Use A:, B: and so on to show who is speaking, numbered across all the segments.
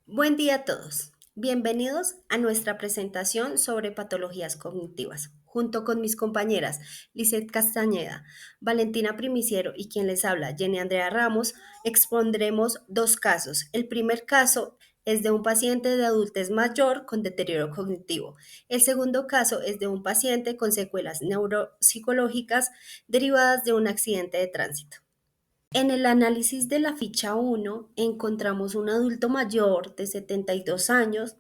A: Buen día a todos. Bienvenidos a nuestra presentación sobre patologías cognitivas. Junto con mis compañeras Lizeth Castañeda, Valentina Primiciero y quien les habla, Jenny Andrea Ramos, expondremos dos casos. El primer caso es de un paciente de adultez mayor con deterioro cognitivo. El segundo caso es de un paciente con secuelas neuropsicológicas derivadas de un accidente de tránsito. En el análisis de la ficha 1 encontramos un adulto mayor de 72 años,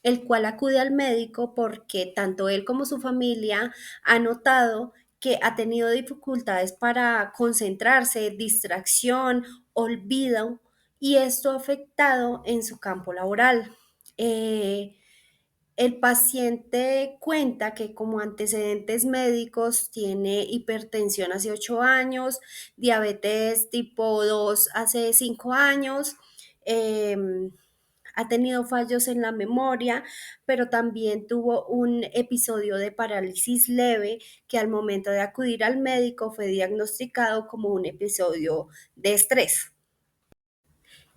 A: el cual acude al médico porque tanto él como su familia han notado que ha tenido dificultades para concentrarse, distracción, olvido, y esto ha afectado en su campo laboral. Eh, el paciente cuenta que como antecedentes médicos tiene hipertensión hace 8 años, diabetes tipo 2 hace 5 años, ha tenido fallos en la memoria, pero también tuvo un episodio de parálisis leve que al momento de acudir al médico fue diagnosticado como un episodio de estrés.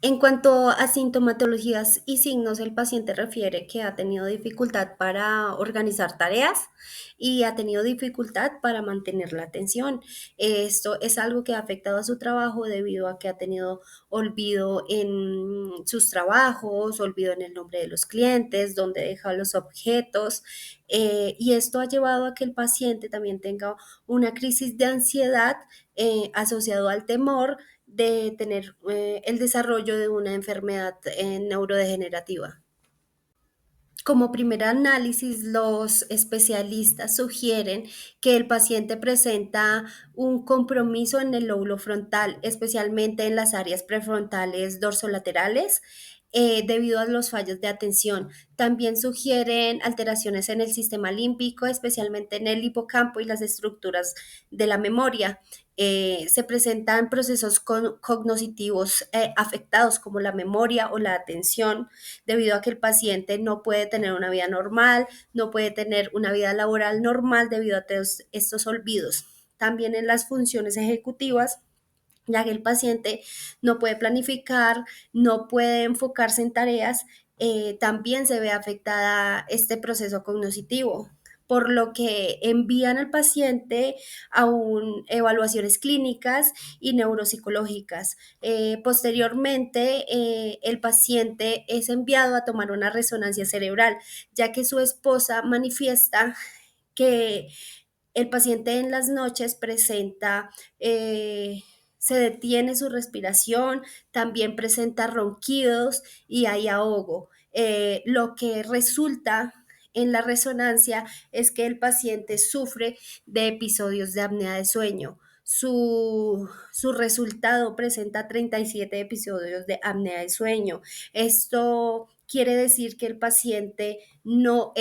A: En cuanto a sintomatologías y signos, el paciente refiere que ha tenido dificultad para organizar tareas y ha tenido dificultad para mantener la atención. Esto es algo que ha afectado a su trabajo debido a que ha tenido olvido en sus trabajos, olvido en el nombre de los clientes, dónde deja los objetos, y esto ha llevado a que el paciente también tenga una crisis de ansiedad asociado al temor de tener el desarrollo de una enfermedad neurodegenerativa. Como primer análisis, los especialistas sugieren que el paciente presenta un compromiso en el lóbulo frontal, especialmente en las áreas prefrontales dorsolaterales, debido a los fallos de atención. También sugieren alteraciones en el sistema límbico, especialmente en el hipocampo y las estructuras de la memoria. Se presentan procesos cognitivos afectados como la memoria o la atención, debido a que el paciente no puede tener una vida normal, no puede tener una vida laboral normal debido a todos estos olvidos. También en las funciones ejecutivas, ya que el paciente no puede planificar, no puede enfocarse en tareas, también se ve afectada este proceso cognitivo, por lo que envían al paciente a evaluaciones clínicas y neuropsicológicas. Posteriormente, el paciente es enviado a tomar una resonancia cerebral, ya que su esposa manifiesta que el paciente en las noches presenta, se detiene su respiración, también presenta ronquidos y hay ahogo. Lo que resulta en la resonancia es que el paciente sufre de episodios de apnea de sueño. Su resultado presenta 37 episodios de apnea de sueño. Esto quiere decir que el paciente no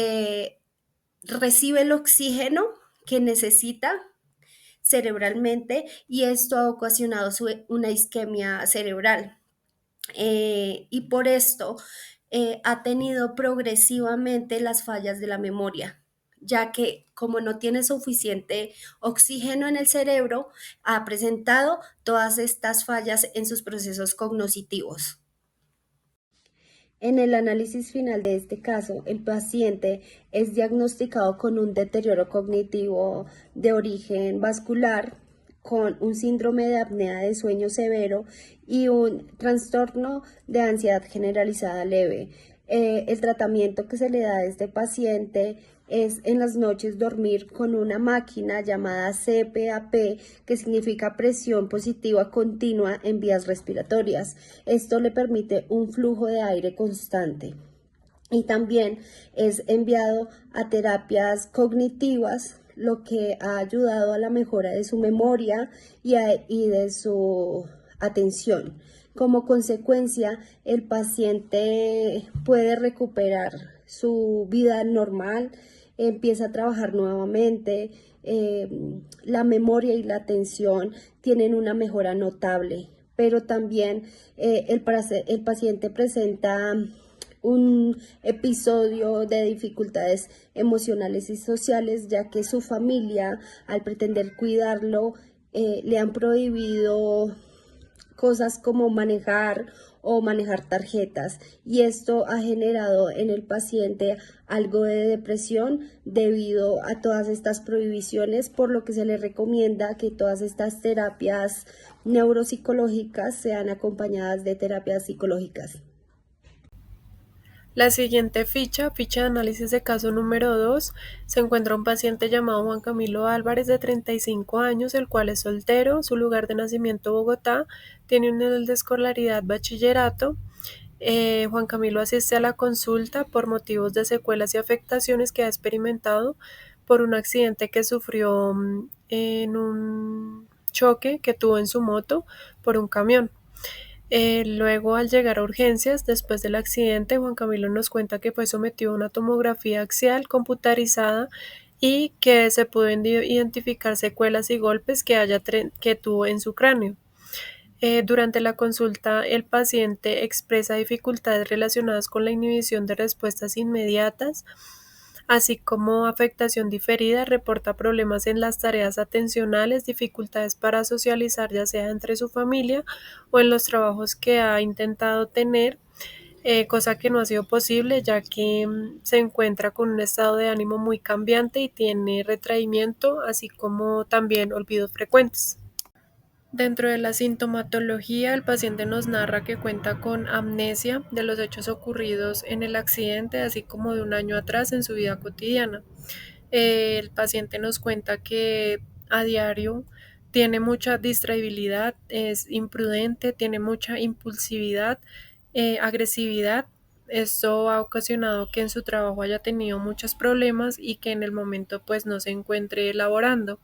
A: recibe el oxígeno que necesita cerebralmente, y esto ha ocasionado una isquemia cerebral. Y por esto ha tenido progresivamente las fallas de la memoria, ya que como no tiene suficiente oxígeno en el cerebro, ha presentado todas estas fallas en sus procesos cognitivos. En el análisis final de este caso, el paciente es diagnosticado con un deterioro cognitivo de origen vascular, con un síndrome de apnea de sueño severo y un trastorno de ansiedad generalizada leve. El tratamiento que se le da a este paciente es en las noches dormir con una máquina llamada CPAP, que significa presión positiva continua en vías respiratorias. Esto le permite un flujo de aire constante. Y también es enviado a terapias cognitivas, lo que ha ayudado a la mejora de su memoria y de su atención. Como consecuencia, el paciente puede recuperar su vida normal, empieza a trabajar nuevamente, la memoria y la atención tienen una mejora notable, pero también el paciente presenta un episodio de dificultades emocionales y sociales, ya que su familia, al pretender cuidarlo, le han prohibido cosas como manejar o manejar tarjetas, y esto ha generado en el paciente algo de depresión debido a todas estas prohibiciones, por lo que se le recomienda que todas estas terapias neuropsicológicas sean acompañadas de terapias psicológicas.
B: La siguiente ficha de análisis de caso número 2, se encuentra un paciente llamado Juan Camilo Álvarez de 35 años, el cual es soltero, su lugar de nacimiento Bogotá, tiene un nivel de escolaridad bachillerato. Juan Camilo asiste a la consulta por motivos de secuelas y afectaciones que ha experimentado por un accidente que sufrió en un choque que tuvo en su moto por un camión. Luego, al llegar a urgencias, después del accidente, Juan Camilo nos cuenta que fue sometido a una tomografía axial computarizada y que se pudo identificar secuelas y golpes que tuvo en su cráneo. Durante la consulta, el paciente expresa dificultades relacionadas con la inhibición de respuestas inmediatas, así como afectación diferida, reporta problemas en las tareas atencionales, dificultades para socializar, ya sea entre su familia o en los trabajos que ha intentado tener, cosa que no ha sido posible, ya que se encuentra con un estado de ánimo muy cambiante y tiene retraimiento, así como también olvidos frecuentes. Dentro de la sintomatología, el paciente nos narra que cuenta con amnesia de los hechos ocurridos en el accidente, así como de un año atrás en su vida cotidiana. El paciente nos cuenta que a diario tiene mucha distraibilidad, es imprudente, tiene mucha impulsividad, agresividad. Esto ha ocasionado que en su trabajo haya tenido muchos problemas y que en el momento pues no se encuentre elaborando.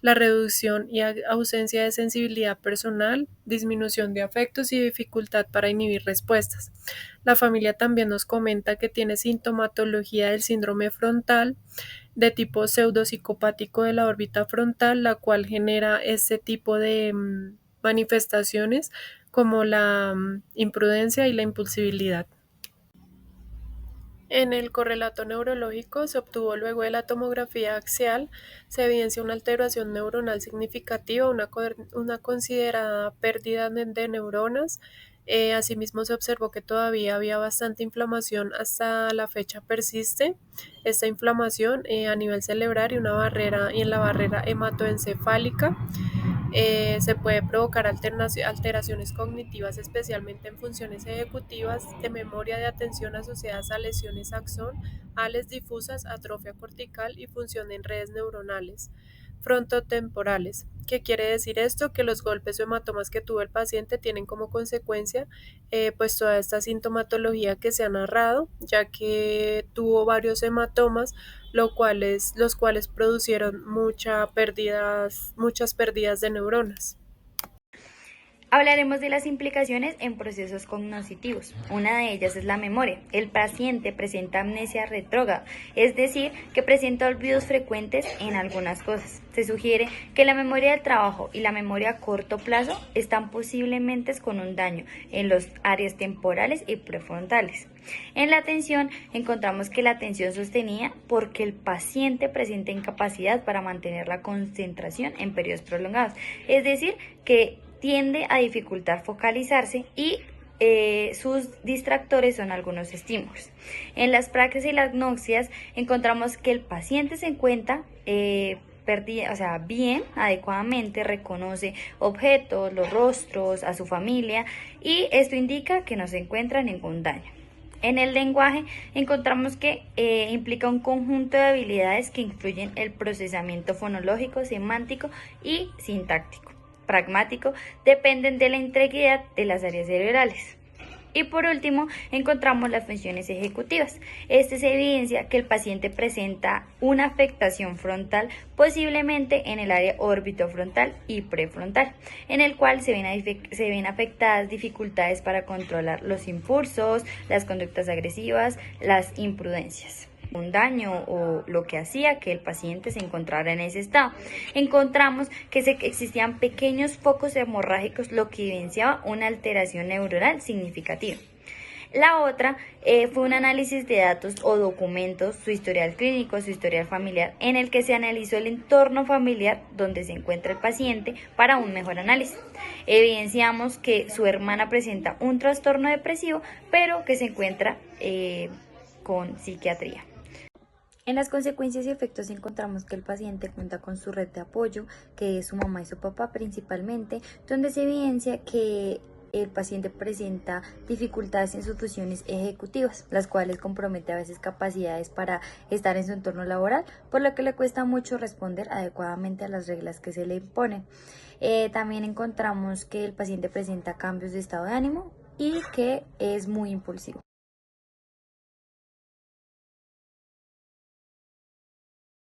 B: La reducción y ausencia de sensibilidad personal, disminución de afectos y dificultad para inhibir respuestas. La familia también nos comenta que tiene sintomatología del síndrome frontal de tipo pseudopsicopático de la órbita frontal, la cual genera este tipo de manifestaciones como la imprudencia y la impulsibilidad. En el correlato neurológico se obtuvo luego de la tomografía axial, se evidencia una alteración neuronal significativa, una considerada pérdida de neuronas. Asimismo, se observó que todavía había bastante inflamación, hasta la fecha persiste esta inflamación a nivel cerebral y en la barrera hematoencefálica. Se puede provocar alteraciones cognitivas, especialmente en funciones ejecutivas, de memoria, de atención asociadas a lesiones axón, ales difusas, atrofia cortical y función en redes neuronales frontotemporales. ¿Qué quiere decir esto? Que los golpes o hematomas que tuvo el paciente tienen como consecuencia pues toda esta sintomatología que se ha narrado, ya que tuvo varios hematomas, los cuales producieron muchas pérdidas de neuronas.
C: Hablaremos de las implicaciones en procesos cognitivos. Una de ellas es la memoria. El paciente presenta amnesia retrógrada, es decir, que presenta olvidos frecuentes en algunas cosas. Se sugiere que la memoria del trabajo y la memoria a corto plazo están posiblemente con un daño en las áreas temporales y prefrontales. En la atención encontramos que la atención sostenida porque el paciente presenta incapacidad para mantener la concentración en periodos prolongados, es decir, que tiende a dificultar focalizarse y sus distractores son algunos estímulos. En las praxias y las nocias encontramos que el paciente se encuentra bien, adecuadamente reconoce objetos, los rostros, a su familia, y esto indica que no se encuentra ningún daño. En el lenguaje encontramos que implica un conjunto de habilidades que influyen el procesamiento fonológico, semántico y sintáctico. Pragmático, dependen de la integridad de las áreas cerebrales. Y por último, encontramos las funciones ejecutivas. Este se evidencia que el paciente presenta una afectación frontal, posiblemente en el área orbitofrontal y prefrontal, en el cual se ven afectadas dificultades para controlar los impulsos, las conductas agresivas, las imprudencias. Un daño o lo que hacía que el paciente se encontrara en ese estado. Encontramos que existían pequeños focos hemorrágicos, lo que evidenciaba una alteración neuronal significativa. La otra fue un análisis de datos o documentos, su historial clínico, su historial familiar, en el que se analizó el entorno familiar donde se encuentra el paciente para un mejor análisis. Evidenciamos que su hermana presenta un trastorno depresivo, pero que se encuentra con psiquiatría. En las consecuencias y efectos encontramos que el paciente cuenta con su red de apoyo, que es su mamá y su papá principalmente, donde se evidencia que el paciente presenta dificultades en sus funciones ejecutivas, las cuales compromete a veces capacidades para estar en su entorno laboral, por lo que le cuesta mucho responder adecuadamente a las reglas que se le imponen. También encontramos que el paciente presenta cambios de estado de ánimo y que es muy impulsivo.